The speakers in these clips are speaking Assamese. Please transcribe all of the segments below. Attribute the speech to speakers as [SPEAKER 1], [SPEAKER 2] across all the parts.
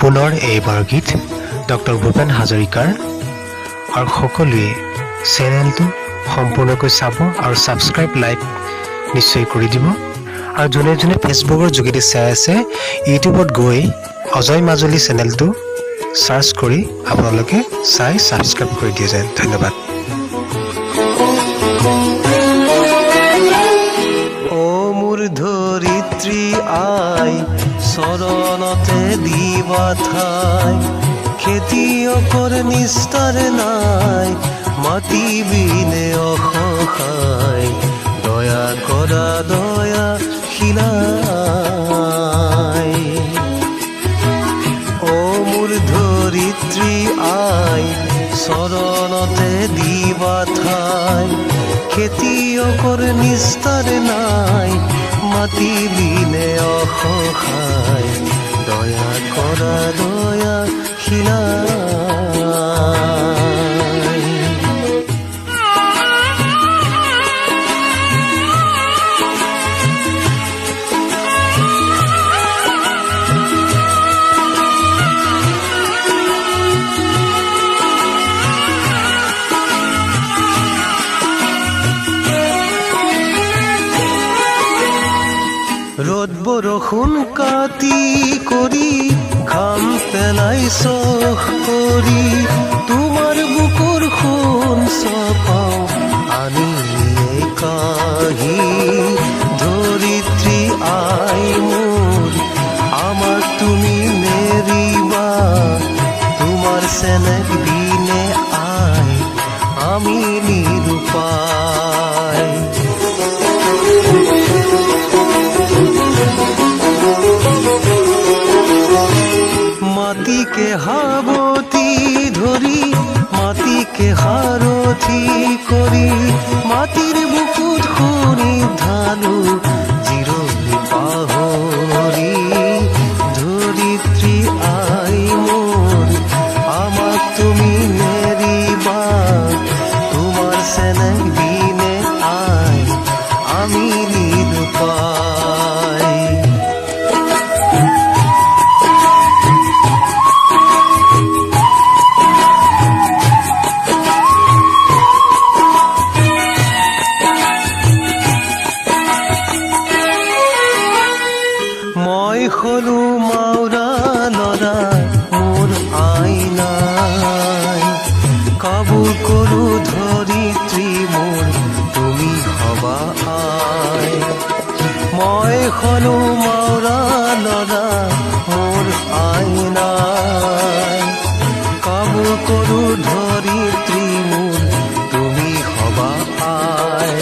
[SPEAKER 1] পুনৰ এইবাৰ গীত ডক্টৰ ভূপেন হাজৰিকাৰ আৰু সকলোৱে চেনেলটো সম্পূৰ্ণকৈ চাব আৰু ছাবস্ক্ৰাইব লাইক নিশ্চয় কৰি দিব আৰু যোনে যোনে ফেচবুকৰ যোগেদি চাই আছে ইউটিউবত গৈ অজয় মাজুলী চেনেলটো সাৰ্চ কৰি আপোনালোকে চাই ছাবস্ক্ৰাইব কৰি দিয়ে যেন ধন্যবাদ।
[SPEAKER 2] ও মোৰ ধৰিত্ৰী আই চৰণতে দিবা ঠাই খেতিয়কৰ নিস্তাৰ নাই মাটি বিনে অসহায় দয়া কৰা দয়া শিলাই ও মোৰ ধৰিত্ৰী আই চৰণতে দিবা ঠাই খেতিয়কৰ নিস্তাৰ নাই মাটি বিনে অসহায় দয়া কৰা দয়া শিলাই ৰ'দ বৰষুণ কাটি কৰি ঘাম পেলাই চখ কৰি তোমাৰ বুকুৰ সোণ চপাও আনি কাহি ধৰিত্ৰী আই মোৰ আমাক তুমি নেৰিবা তোমাৰ চেনেহ বিনে আই আমি নিৰুপায় মাটিকে হাবতি ধৰি মাটিকে সাৰথি কৰি মাটিৰ বুকুত শুনি ঢালো জিৰণি পাহৰি ধৰিত্ৰী আই মোৰ আমাক তুমি নেৰিবা তোমাৰ চেনেহ বিনে আই আমি নিৰুপায় মই হলো মাউৰা লৰা মোৰ আইনাই কাবু কৰো ধৰিত্ৰী মোৰ তুমি হবা আই মই হলো মাউৰা লৰা মোৰ আইনাই কাবু কৰো ধৰিত্ৰী মোৰ তুমি হবা আই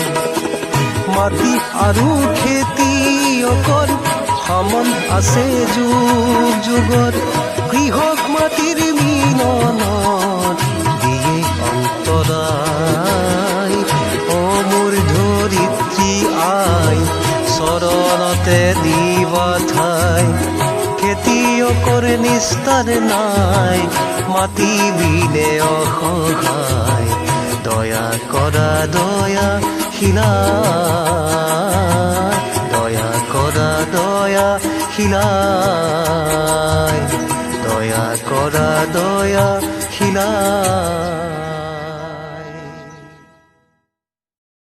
[SPEAKER 2] মাটি আৰু খেতিয়কৰ সমন আছে যুগ যুগৰ কৃষক মাটিৰ মিলনত দিয়ে অন্তৰায় ও মোৰ ধৰিত্ৰী আই চৰণতে দিবা ঠাই খেতিয়কৰ নিস্তাৰ নাই মাটি বিনে অসহায় দয়া কৰা দয়া শিলাই দয়া কৰা দয়া শিলাই দয়া কৰা দয়া শিলাই